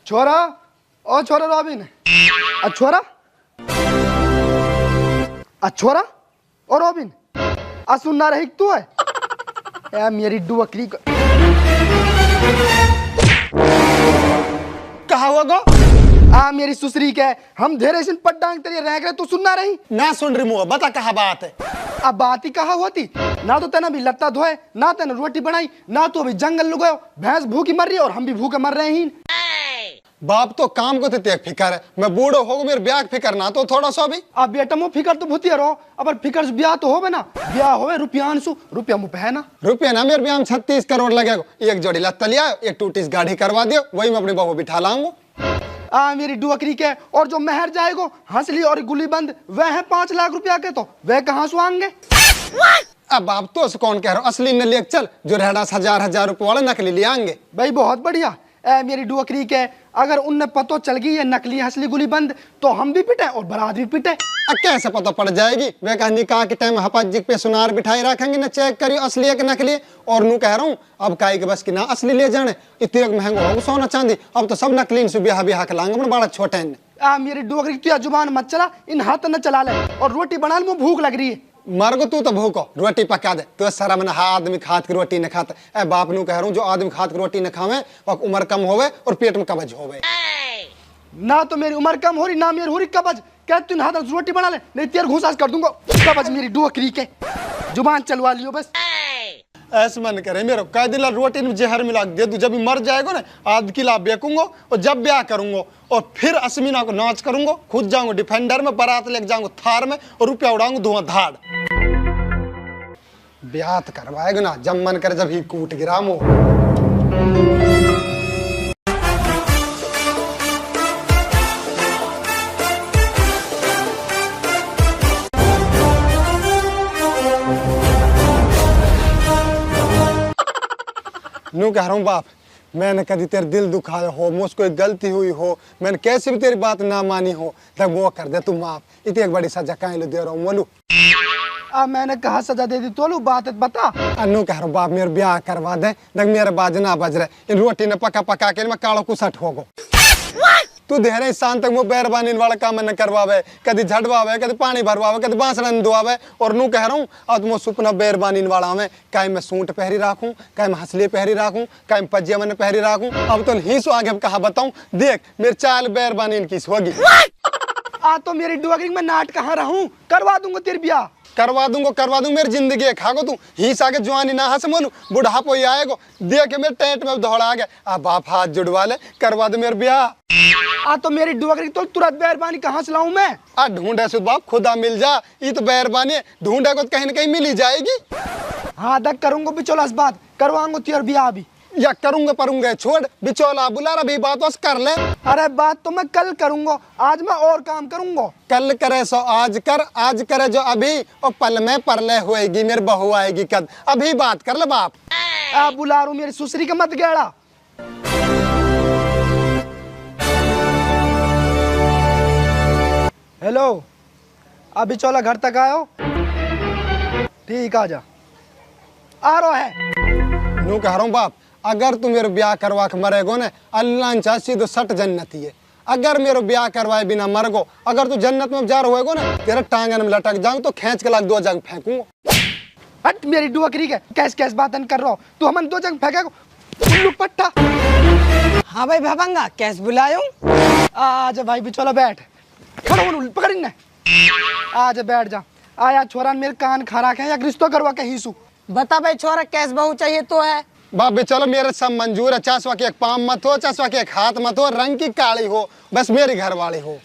छोरा ओ छोरा रॉबिन छोरा छोरा ओ रॉबिन सुनना रही तू है ए मेरी डुअकरी कहा हुआ गो मेरी सुसरी के हम धेरे सिन पड्डांग तेरी रह गए तू सुनना रही ना सुन रही मुआ बता कहा बात है। अब बात ही कहा होती ना तो तेना भी लत्ता धोए ना तेना रोटी बनाई ना तो अभी जंगल लुगाओ भैंस भूखी मर रही है और हम भी भूखे मर रहे हैं। बाप तो काम को ते फिकर है मैं बूढ़ो हो मेरे ब्याह फिकर ना तो थोड़ा सा भी अब बेटा मो फिकर तो भूती रहो अब फिकर से ब्याह तो होवे ना ब्याह होवे रुपया मुँह है ना रुपया ना मेरे ब्याह में 36 करोड़ लगेगा। एक जोड़ी लत्ता लिया एक टूटीस गाड़ी करवा दियो वही मैं अपनी बहू बिठा लाऊंगा। मेरी डुअकरी के और जो मेहर जाएगो हंसली और गुली बंद वह है 5 लाख रुपया के तो वह कहाँ से आएंगे। अब बाप तो कौन कह रहा हूँ असली न ले चल जो रहना 1000 रुपये वाला नकली ले आएंगे। भाई बहुत बढ़िया मेरी डुअकरी के अगर उनने पतो चल गई है नकली हंसली गुली बंद तो हम भी पिटे और बारात भी पिटे। कैसे पता पड़ जाएगी वे कहा निकाह के टाइम हपाजी पे सुनार बिठाई रखेंगे ना चेक करियो असली है कि नकली। और नू कह रहा हूँ अब काई के बस की ना असली ले जाने इतने महंगा होगा सोना चांदी अब तो सब नकली से ब्याह के लाएंगे अपने बड़ा छोटे मेरी डुअकरी तू जुबान मत चला इन हाथ न चला ले और रोटी बना ले भूख लग रही है। मर गो तू तो भूखो रोटी पका दे तो सारा मैंने आदमी खात की रोटी न खाता ए बाप नू कह रहा हूँ जो आदमी खात की रोटी न खावे वह उम्र कम होवे और पेट में कब्ज होवे। ना तो मेरी उम्र कम हो रही ना मेरी हो रही कब्ज क्या तू हाथ रोटी बना ले नहीं तेरे घूसास कर दूंगा कब्ज मेरी डुअकरी के जुबान चलवा लियो बस। ऐसे मन करे मेरे कई दिन रोटी में जहर मिला दे तू जब भी मर जाएगा ना आध किला बेकूंगा और जब ब्याह करूंगा और फिर असमीना को नाच करूंगा खुद जाऊंगा डिफेंडर में बारात लेके जाऊंगा थार में और रुपया उड़ाऊंगा धुआंधाड़। ब्याह करवाएगा ना जब मन करे जब ही कूट गिरामो। नू कह रहा हूँ बाप मैंने कभी तेरे दिल दुखाया हो मुझको एक गलती हुई हो मैंने कैसे भी तेरी बात ना मानी हो तब वो कर दे तू माफ इतनी एक बड़ी सजा कहीं दे रहा हूँ बोलू। मैंने कहा सजा दे दी तो बात बता। नू कह रहा हूँ बाप मेरे ब्याह करवा दे मेरे बाज ना बज रहे इन रोटी ने पका पका के मैं कालो कुसट हो गो तू देरे शान तक वो बैरबानी वाला काम न करवावे कभी झड़वावे कभी पानी भरवावे कभी बांसड़न धोआवे और नू कह रहा हूँ अब तुम सुपना बैरबानी वाला में कहीं मैं सूट पहरी राखूं कहीं मैं हंसली पहरी राखूं कहीं पजिया मैंने पहरी राखूं अब तो ही सो आगे कहा बताऊं देख मेरे चाल बैरबानी किस होगी। तो मेरी डुअकरी में नाट कहाँ रहूं करवा दूंगा तेरे ब्याह करवा दूंगा मेरी जिंदगी खागो तू हिस आगे जवानी ना हंस मोलू बुढ़ापो ही आएगो देख मेरे टेंट में दौड़ा आ गया अब बाप हाथ जुड़वा ले करवा दे मेरे ब्याह। तो मेरी डुअकरी तो तुरंत बैरबानी कहाँ से लाऊं मैं ढूंढे सुध बाप खुदा मिल जा ये तो बैरबानी ढूंढे को कहीं न कहीं मिल ही जाएगी। हाँ दक करूंगा बिचौला इस बात करवाऊंगा तेरा ब्याह भी या करूंगा छोड़ बिचौला बुला रहा बात बस कर ले। अरे बात तो मैं कल करूंगा आज मैं और काम करूंगा। कल करे सो आज करे जो अभी और पल में परले होएगी मेरी बहू आएगी कद अभी बात कर ले बाप। बुला रू मेरी सुसरी का मत गेड़ा। हेलो अभी चौला घर तक आयो ठीक आ जा आ रहा है। नू कह रहा हूँ बाप अगर तू मेरे ब्याह करवा के मरेगो ना अल्लाह चाह सीधो सट जन्नती है अगर मेरे ब्याह करवाए बिना मर गो अगर तू जन्नत में जा रहोगो ना तेरे टांगन में लटक जाऊं तो खींच के लाग 2 जग फेंकूंगा। हट मेरी डुअकरी के कैस बातन कर रहा हो तू हमन 2 जग फेंकेगो उल्लू पट्टा। हाँ भाई भभंगा कैस बुलायो आजा भाई बिचौला बैठ खड़ो पकड़ ने आजा बैठ जा आया छोरा मेरे कान खा रखे या रिश्तो करवा के हीसू बता भाई छोरा कैस बहू चाहिए तो है बाबे चलो मेरे सब मंजूर है चासवा के एक पाँव मत हो चासवा के एक हाथ मत हो रंग की काली हो बस मेरी घर वाली हो।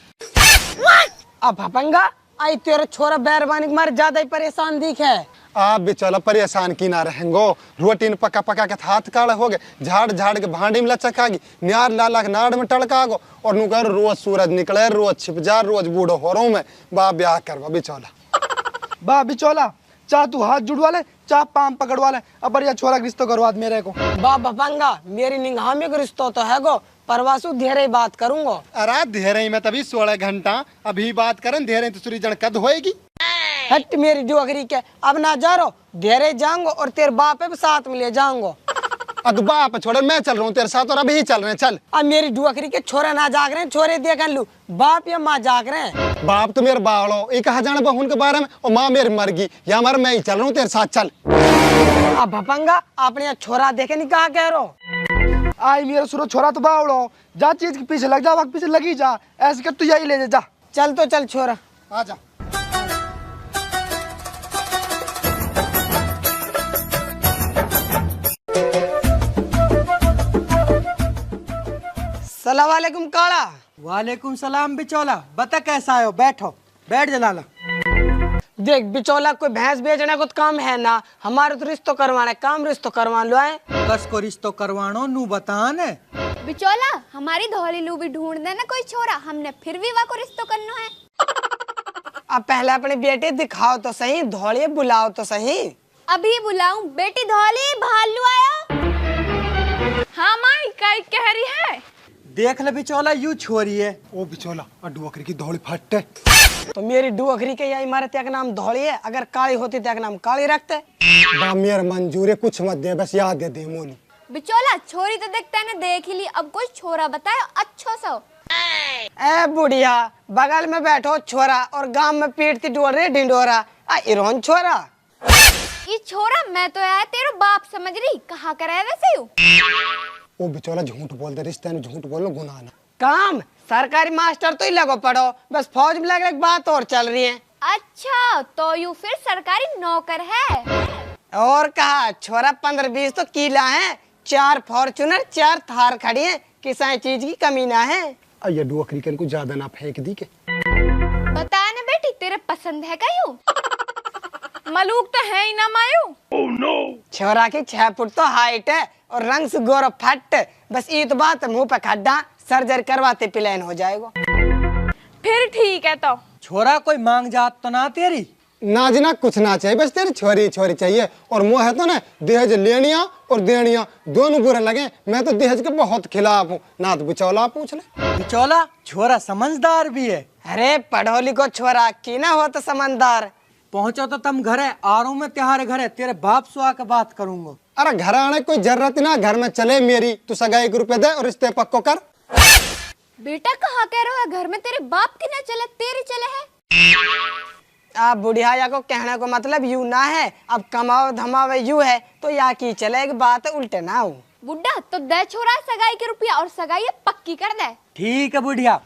अब भपंगा आई तेरा छोरा बैरबानी के मारे ज्यादा ही परेशान दिख है। आप भी चलो परेशान की ना रहेंगो रोटी ने पका पका के हाथ काले हो गए झाड़ के भांडी में लचकागी न्यार लाला के नाड़ में टड़कागो और नु कर रोज सूरज निकले रोज छिप जा रोज बूढ़ो हो रहा हूँ मैं बा ब्याह करवा बिचौला बा बिचौला चाह तू हाथ जुड़वा ले चाह पाम पकड़वा ले अब बढ़िया छोरा रिश्तो करवा मेरे को। बा भपंगा मेरी निगाह में रिश्तो तो है गो परवासु धेरे बात करूंगा। अरे धेरे में तभी 16 घंटा अभी बात करें धेरे तो सूरजन कद होएगी। हट मेरी डुअकरी के अब ना जा रो धेरे जाऊंगा और तेरे बाप पे साथ में ले जाऊंगा। अब बाप छोड़े, मैं चल रहा हूँ तेरे साथ और अभी ही चल रहे हैं, चल। अब मेरी डुअकरी के छोरे ना जाग रहे हैं, छोरे देख लू बाप या माँ जाग रहे हैं। बाप तो मेरे बावड़ो, ये कहा जाना बहुन के बारे में, और माँ मेरी मर गई, या हमारा मैं ही चल रहा हूँ तेरे साथ, चल। अब भपंगा आपने यहाँ छोरा देखे नहीं, कहा कह रहे हो? आई मेरा सुरो छोरा तो बावड़ो, जा चीज के पीछे लग जा, वक्त पीछे लगी जा, ऐसे कर तू यही ले जा। चल तो चल छोरा। आ जा। सलाम वालेकुम काला। वालेकुम सलाम बिचौला, बता कैसा आयो? बैठो, बैठ जलाला। देख बिचौला, कोई भैंस बेचने को तो काम है ना, हमारे तो रिश्तो करवाना है, काम रिश्तो करवा लो है। कस को रिश्तो करवानो नू बतान है। बिचौला हमारी धौली लू भी ढूंढ देना कोई छोरा, हमने फिर भी वा को रिश्तो करना है। अब पहले अपने बेटे दिखाओ तो सही, धौलिए बुलाओ तो सही। अभी बुलाऊं? बेटी धौली भालू आयो। हाँ माई काय कह रही है? देख ले बिचौला, यू छोरी है। ओ बिचौला, डुअकरी की धौली फट है। तो मेरी डुअकरी के यही मारे त्याग नाम धौली है, अगर काली होती त्याग नाम काली रखते। बा मेरा मंजूर है, कुछ मत दे, बस याद दे दे मोनी। बिचौला छोरी तो देखता है ना, देख ही ली, अब कोई छोरा बताए अच्छो सो। ए बुढ़िया, बगल में बैठो छोरा और गांव में पीटती डोल रही ढिंडोरा, इरोन छोरा। ये छोरा मैं तो आया तेरो बाप समझ रही, कहा कर है वैसे यू? ओ बिचौला झूठ बोल दे, रिश्ते में झूठ बोलो गुनाह ना। काम सरकारी मास्टर तो ही लगो पढ़ो, बस फौज में लगने की बात और चल रही है। अच्छा तो यू फिर सरकारी नौकर है? और कहा छोरा 15-20 तो किला है, 4 फॉर्चूनर 4 थार खड़ी है, किसी चीज की कमी ना है। ये डुअकरी के को ज्यादा ना फेंक दी के। बता ना बेटी, तेरे पसंद है क्या यू? मलूक तो है ही ना मायू। oh, no. छोरा की 6 फुट तो हाइट है और रंग से गोरा फट, बस ये तो बात मुंह पे खड्डा, सर्जरी करवाते प्लान हो जाएगा। फिर ठीक है तो। छोरा कोई मांग जात तो ना तेरी? नाजना कुछ ना चाहिए, बस तेरी छोरी छोरी चाहिए। और मुँह है तो ना दहेज लेनिया और देनिया दोनों बुरे लगे, मैं तो दहेज के बहुत खिलाफ हूँ। ना तो बिचौला पूछ ले। बिचौला छोरा समझदार भी है। अरे पढ़ो लिखो छोरा की ना हो तो समझदार। पहुंचो तो तुम घर है, आ रहा हूँ मैं त्योहारे घर है, तेरे बाप से आके बात करूंगा। अरे घर आने कोई जरूरत ना, घर में चले मेरी, तू सगाई के रुपए दे और रिश्ते पक्को कर। बेटा कहाँ कह रहा है, घर में तेरे बाप की ना चले तेरी चले है? आप बुढ़िया को कहने को मतलब यू ना है, अब कमाओ धमाओ यू है तो या की चलेगी बात, उल्टे ना हो। बुड्ढा तो दे छोरा सगाई के रुपया, और सगाई पक्की कर दे। ठीक है बुढ़िया,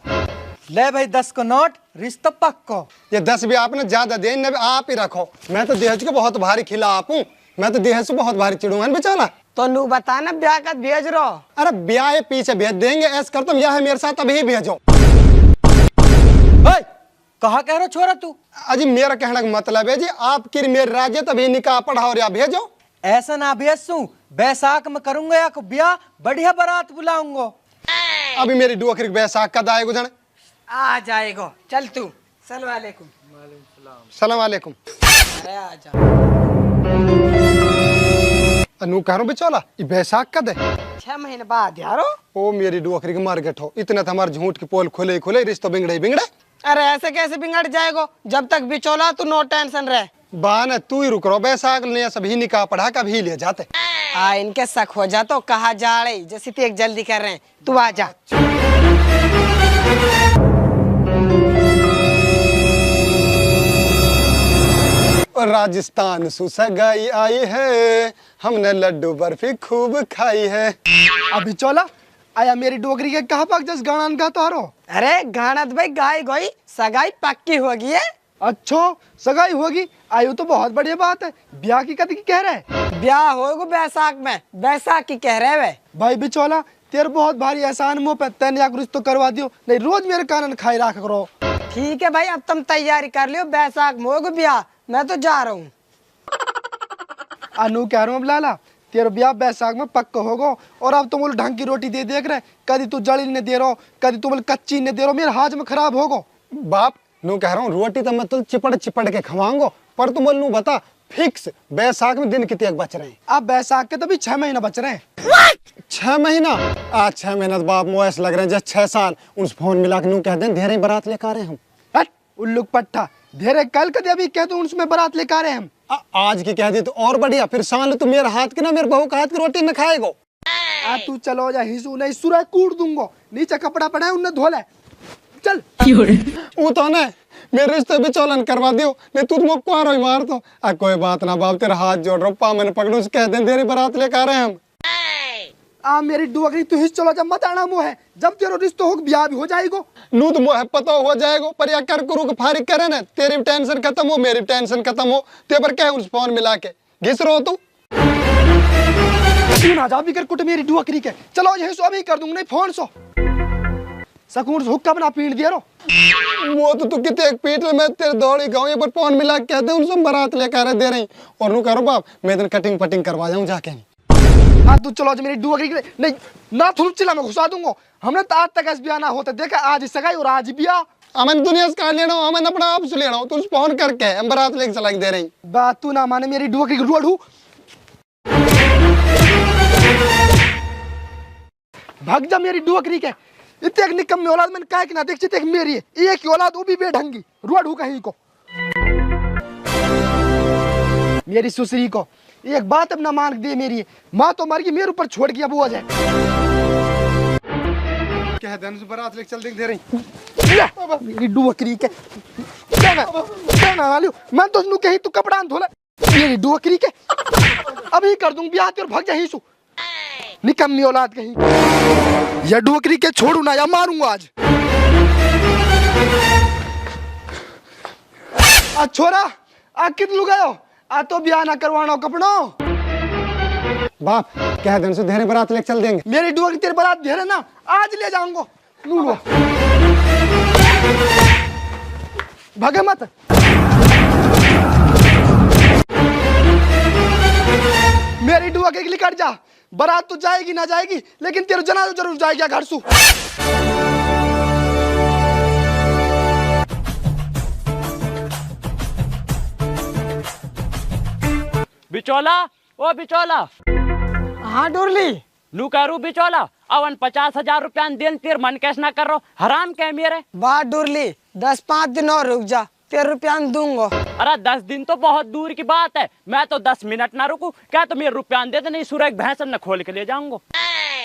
ले भाई 10 को नोट, रिश्ता पक्को। ये 10 भी आपने ज्यादा दे, न आप ही रखो। मैं तो दहेज के बहुत भारी खिलाफ हूँ, मैं तो दहेज से बहुत भारी चिड़ूंगा बेचारा। तो नू बता ना ब्याह का भेज रो। अरे ब्याह पीछे भेज देंगे, ऐसा कर तुम यहाँ मेरे साथ अभी भेजो। कहा कह रहा छोरा तू? अजी मेरा कहने का मतलब है जी, आपकी मेरी राजी तभी निकाह पढ़ाओ या भेजो। ऐसा ना भेजूं, बैसाख में करूंगा या को ब्याह, बढ़िया बारात बुलाऊंगा। अभी मेरी डुअकरी बैसाख का दाए गुजर। आ जाएगा, चल तू। सलाम वालेकुम। सलाम वालेकुम। अरे आ जा। अनु कह रहा हूँ बिचौला, ये बैसाख का दे 6 महीने बाद यारो। ओ मेरी डुअकरी के मार गठो, इतना तो हमारे झूठ की पोल खुले खुले, रिश्तो बिगड़े बिगड़े। अरे ऐसे कैसे बिगड़ जाएगा, जब तक बिचौला तू नो टेंशन रहे। बान तू ही रुक रहो, बैसाख ले सभी निकाह पढ़ा का भी ले जाते। इनके शक हो जा तो कहा जा रही, जैसे ते एक जल्दी कर रहे हैं, तू आ जा। और राजस्थान सुसगाई आई है, हमने लड्डू बर्फी खूब खाई है। अभी चौला आया मेरी डोगरी के कहा पाक जस गाना गा तो हारो। अरे गानत भाई गाय गोई सगाई पक्की होगी है। अच्छा सगाई होगी, आयु तो बहुत बढ़िया बात है। ब्याह की कद की कह रहे? ब्याह होगा बैसाख में, बैसाख की कह रहे वे। भाई बिचौला तेरे बहुत भारी एहसान मुँह पे, तैने या रिश्तो करवा दियो, नहीं रोज मेरे कानन खाई रखा करो। ठीक है भाई, अब तुम तैयारी कर लियो, बैसाख में होगा ब्याह, मैं तो जा रहा हूँ। अनु कह रहा हूँ लाला, तेरा ब्याह बैसाख में पक्का होगा। और अब तुम ढंग की रोटी दे देख रहे, कभी तू जड़ी ने दे रहो, कभी तुम कच्ची ने दे रहो, मेरे हाथ में खराब होगा। बाप नू कह रहा हूँ, रोटी तो मैं तुम चिपड़ चिपड़ के खवाऊंगा, पर तुम नू बता फिक्स बैसाख में दिन कितने बच रहे हैं? अब बैसाख के तो भी 6 महीना बच रहे हैं। 6 महीना? आज 6 महीना तो बाप मुआस लग रहे हैं, जैसे 6 साल। उस फोन मिला के नू कह दें धेरे बारात लेकर आ रहे हैं हम। हट उल्लुक पट्टा, धेरे कल कदे अभी कह तो उसमें बारात लेकर आ रहे हैं हम। आज की कह दी तो और बढ़िया, फिर साल तो मेरे हाथ की ना मेरे बहू का हाथ की रोटी न खाएगो। आ तू चलो जा हिसू नहीं सुरा कूट दूंगा नीचे कपड़ा पड़ा है उन्हें धो ले चल वो तो ना मेरे रिश्ते बिचौलन करवा दियो नहीं तू मुझको आ रही मार तो आ कोई बात ना बाप तेरा हाथ जोड़ रहा हूँ पा मैंने पकड़ू से कह दे तेरी बारात लेकर आ रहे हैं हम आ मेरी डुअकरी तू हिस चलो जब मत आना मुँह है जब तेरा रिश्ता हो ब्याह भी हो जाएगा नू तो मुँह पता हो जाएगा पर या कर करू के फारिग करे ना तेरी टेंशन खत्म हो मेरी टेंशन खत्म हो ते पर क्या उस फोन मिला के घिस रहो तू ना जा भी कर कुट मेरी डुअकरी के चलो यही सो अभी कर दूंगा नहीं फोन सो सकून से हुक्का बना पीट दिया रो वो तो तू कितने एक पीट मैं तेरे दौड़ी गाँव ये पर फोन मिला के कहते उनसे बारात लेकर दे रही और नू करो बाप मैं दिन कटिंग पटिंग करवा जाऊँ जाके हाँ तू चलो मेरी डुअकरी के नहीं ना थुल चिल्ला मैं घुसा दूंगा हमने तो आज तक ऐसा ब्याह ना होता देखा आज सगाई और आज ब्याह हमें दुनिया से कहा लेना हमें अपना आप से लेना तू फोन करके हम बारात लेके चला के दे रही बात तू ना माने मेरी डुअकरी की रोड हूँ भाग जा मेरी डुअकरी के इतने एक निकम्मी औलाद मैंने कहा कि ना देख चित एक मेरी है एक ही औलाद वो भी बेढंगी रोड हूँ कहीं को मेरी सुसरी को एक बात अब ना मान दे मेरी माँ तो मर गई मेरे ऊपर छोड़ के अब वो जाए कह दे बारात लेके चल दे रही मेरी डुअकरी के मैं तो उसनु कहीं तू कपड़ा धोला मेरी डुअकरी के अभी कर दूं ब्याह तेरे भाग जा ही सु निकम्मी औलाद कहीं या डुअकरी के छोड़ू ना या मारूंगा आज आ छोरा आ कित लु गयो आ तो ब्याह ना करवाना कपड़ो बाप कह दे धेरे बारात लेके चल देंगे मेरी डुअकरी तेरे बारात धेरे ना आज ले जाऊंगा लूलो भागे मत मेरी डुअकरी के लिए कट जा बारात तो जाएगी ना जाएगी लेकिन तेरा जनाजा जरूर जाएगा घर सु बिचौला ओ बिचौला हाँ डुरली नू करू बिचौला अवन 50,000 रुपया दिन तेर मन कैस ना कर रो हराम क्या मेरे बात डुरली 10-5 दिन और रुक जा 13 रुपया दूंगा अरे 10 दिन तो बहुत दूर की बात है मैं तो 10 मिनट ना रुकू क्या तो मेरे रुपया दे दे नहीं सूरज भैंसन न खोल के ले जाऊंगा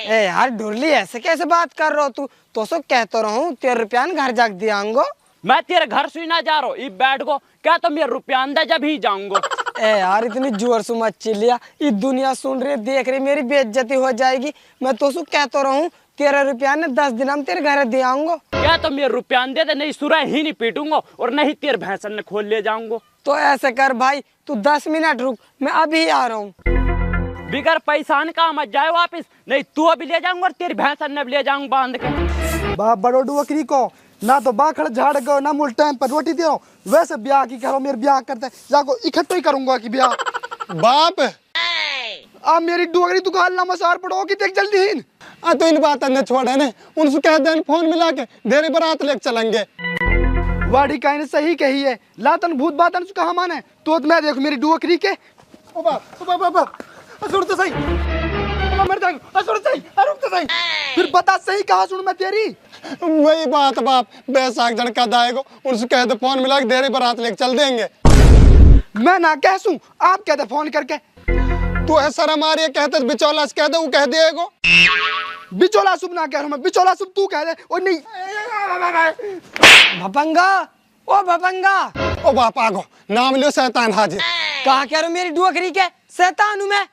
ए यार डुरली ऐसे कैसे बात कर रहा हो तू तो सो कहता रहूं 13 रुपया घर जाके दियांगो मैं तेरे घर सुई ना जा रहा हूँ बैठ गो क्या तो मेरे रुपया दे जब ही जाऊंगा ए यार इतनी जोर से मत चिल्लिया ये दुनिया सुन रही देख रही मेरी बेइज्जती हो जाएगी मैं तो सो कहता रहूं 13 रुपया ने 10 दिन हम तेरे घर दे आऊंगा क्या तो मेरे रुपया दे दे नहीं सूरज ही नहीं पीटूंगा और नहीं तेरे भैंसन ने खोल ले जाऊंगा तो ऐसे कर भाई तू 10 मिनट रुक मैं अभी आ रहा हूँ बिगर पैसा का मत जाए वापिस नहीं तू अभी ले जाऊंगा और तेरी भैंसन ने भी ले जाऊंगा बांध के बाप बड़ो डुअकरी को ना तो बाखड़ झाड़ गो ना मुल टाइम पर रोटी दे वैसे ब्याह की करो मेरे ब्याह करते जाको इकट्ठो ही करूंगा कि ब्याह बाप आ मेरी डुअकरी तू गाल ना मसार पड़ो कि देख जल्दी ही आ तो इन बात न छोड़े ने उनसे कह दे फोन मिला के देरे बारात लेके चलेंगे वाड़ी का ने सही कही है लातन भूत बातन से कहा माने तो मैं देखो मेरी डुअकरी के ओ बाप असुर तो सही मर जाएगा असुर सही रुक तो सही फिर बता सही कहा सुन मैं तेरी वही बात बाप बैसाख झड़का दाएगो उनसे कह दे फोन मिला के देरे बारात लेके चल देंगे मैं ना कह सूं आप कहते फोन करके तू है शर्म आ रही है कहते बिचौला से कह दे वो कह देगो बिचौला सुब ना कह रहा मैं बिचौला सुब तू कह दे और नहीं भपंगा ओ भपंगा ओ बाप आगो नाम लियो शैतान हाजिर कहा कह रहे हो मेरी डुअकरी के शैतान हूं मैं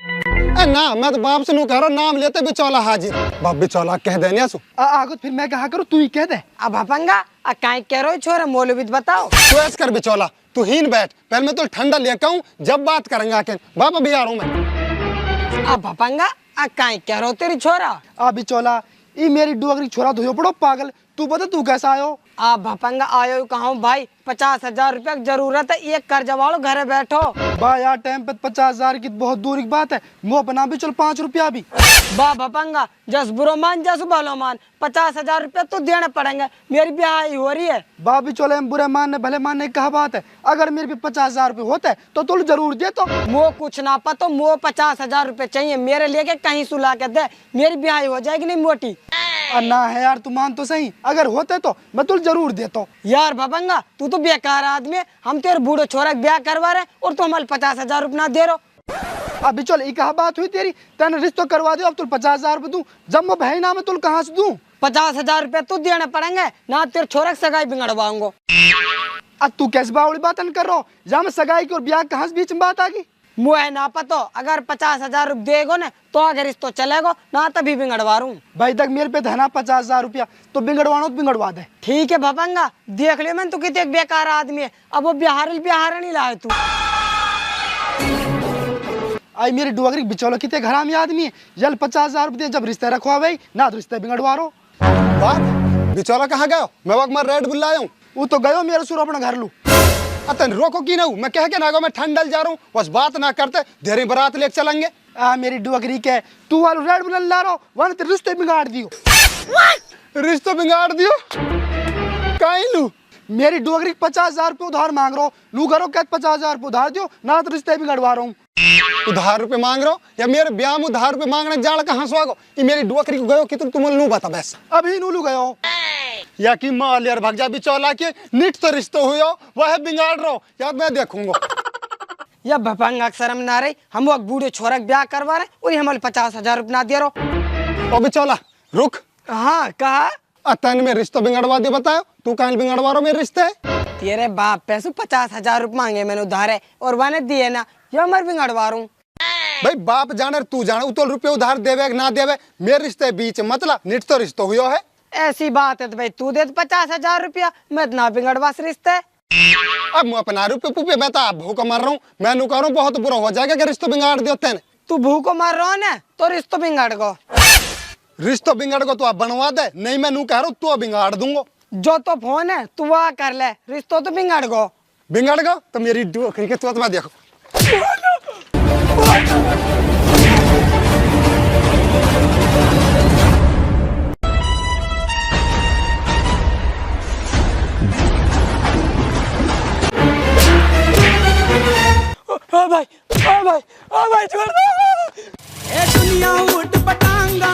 ना मैं तो बाप से नू कह रहा नाम लेते बिचौला हाजिर बाप बिचौला कह दे नियासु आगो फिर मैं कहा करूं तू ही कह दे अब भपंगा काहे कह रहे हो छोरा मौलवी बताओ तू ऐस कर बिचौला तू हीन बैठ पहले मैं तो ठंडा लेकर आऊं जब बात करेंगे आके बाप अभी आ रहा हूं मैं अब भपंगा काहे कह रहे हो तेरी छोरा आ बिचौला ई मेरी डुअकरी छोरा धोयो पड़ो पागल तू बता तू कैसा आयो आप भपंगा आयो कहा भाई 50,000 रुपया की जरूरत है एक कर्जा वालों घरे बैठो बा यार टाइम पे 50,000 की बहुत दूर की बात है मुँह बना भी चल 5 रुपया भी बा भपंगा जस बुरो मान जस भलो मान 50,000 रुपया तो देने पड़ेंगे मेरी ब्याह ही हो रही है बा भी चले बुरे मानने भले मानने कहा बात है अगर मेरे भी 50,000 रुपये होते तो तुम जरूर दे तो वो कुछ ना पतो वो 50,000 रुपये चाहिए मेरे लेके कहीं सुला के दे मेरी ब्याह हो जाएगी नहीं मोटी ना है यार तू मान तो सही अगर होते तो मैं तुझे जरूर देता यार भपंगा तू तो बेकार आदमी हम तेरे बूढ़े छोरा ब्याह करवा रहे और तू हमारे 50,000 रुपया दे रहे अभी चल एक बात हुई तेरी, तेने रिश्तो करवा दो, अब तुल 50,000 रुपये दूं, जब मैं भाई ना मैं तुल कहाँ से दूं? 50,000 रुपये तू देने पड़ेंगे ना, तेरे छोरे की सगाई बिगड़वाऊंगा। अब तू कैसे बावड़ी बातन कर रहा हो? जहाँ में सगाई की और ब्याह कहाँ से बीच में बात आ गई? मुझे ना पतो, अगर 50,000 रुपये देगो ना तो अगर रिश्तो चलेगो ना, तभी बिगड़वा रूँ। भाई तक मेरे पे धना 50,000 रुपया, तो बिगड़वानो तो बिगड़वा दे। ठीक है भपंगा, देख लियो मैंने, तू कितने एक बेकार आदमी है, अब वो बिहार नहीं लाए तू। आई मेरी डुअगरी बिचौला कितने घरामी आदमी है, जल 50,000 रुपये जब रिश्ते रखवा भाई ना, तो रिश्ते बिगड़वा रो। बाप बिचौला कहाँ गयो? मैं वक्त में रेड बुल लाया हूँ। वो तो गयो मेरे सुर अपना घर लू। अतन रोको की ना हूँ, मैं कह के ना गो मैं ठंडल जा रहा हूँ, बस बात ना करते देरी बारात लेके चलेंगे। मेरी डुअगरी के तू वालू रेड बुल ला रहा, वन तेरे रिश्ते बिगाड़ दियो। रिश्तो बिगाड़ दियो? कहीं लू? मेरी डुअगरी 50,000 रुपये उधार मांग रहा हूँ, लू करो क्या 50,000 रुपये उधार दियो ना, तो रिश्ते बिगड़वा रहा हूँ। उधार रुपये मांग रहे हो या मेरे ब्याह में उधार रुपये मांगने जाड़ कहाँ से आगो? ये मेरी डुअकरी को गयो कि तुम लू बता बस। अभी नूलू गयो या कि माल यार भगजा बिचौला के निट तो रिश्तो हुयो वह बिगाड़ रहो या मैं देखूंगा। या भपंगा अक्सर हम ना रही, हम वो बूढ़े छोरा ब्याह करवा रहे और हमारे 50,000 रुपये ना दे रहो। ओ बिचौला रुक। हाँ कहा? अतन में रिश्तो बिगड़वा दियो, बताओ तू कहाँ बिगड़वा रहा मेरे रिश्ते? तेरे बाप पैसों 50,000 रुपये मांगे मैंने उधार है और वने दिए ना, ये मैं बिगड़वा रूँ। भाई बाप जाने तू जाने, उतल रुपये उधार देवे ना देवे मेरे रिश्ते बीच मतलब निट तो रिश्तो हुयो है। ऐसी बात है तो भाई तू दे 50,000 रुपया, मैं ना बिगड़वा से रिश्ते। अब मैं अपना रुपये पुपे मैं तो भूख मर रहा हूँ, मैं नु कह रहा हूँ बहुत बुरा हो जाएगा कि रिश्तो बिगाड़ दियो तेने। तू भूखो मर रहा है ना तो रिश्तो बिगाड़ गो। रिश्तो बिगाड़ को तो आप बनवा दे, नहीं मैं नू कह रहा हूँ तू बिगाड़ दूंगा। जो तो फोन है तू वह कर ले, रिश्तो तो बिगाड़ गो। बिगाड़ गो तो मेरी डुअकरी के तो मैं देखो। भाई छोड़ दो। ए दुनिया उठ पटांगा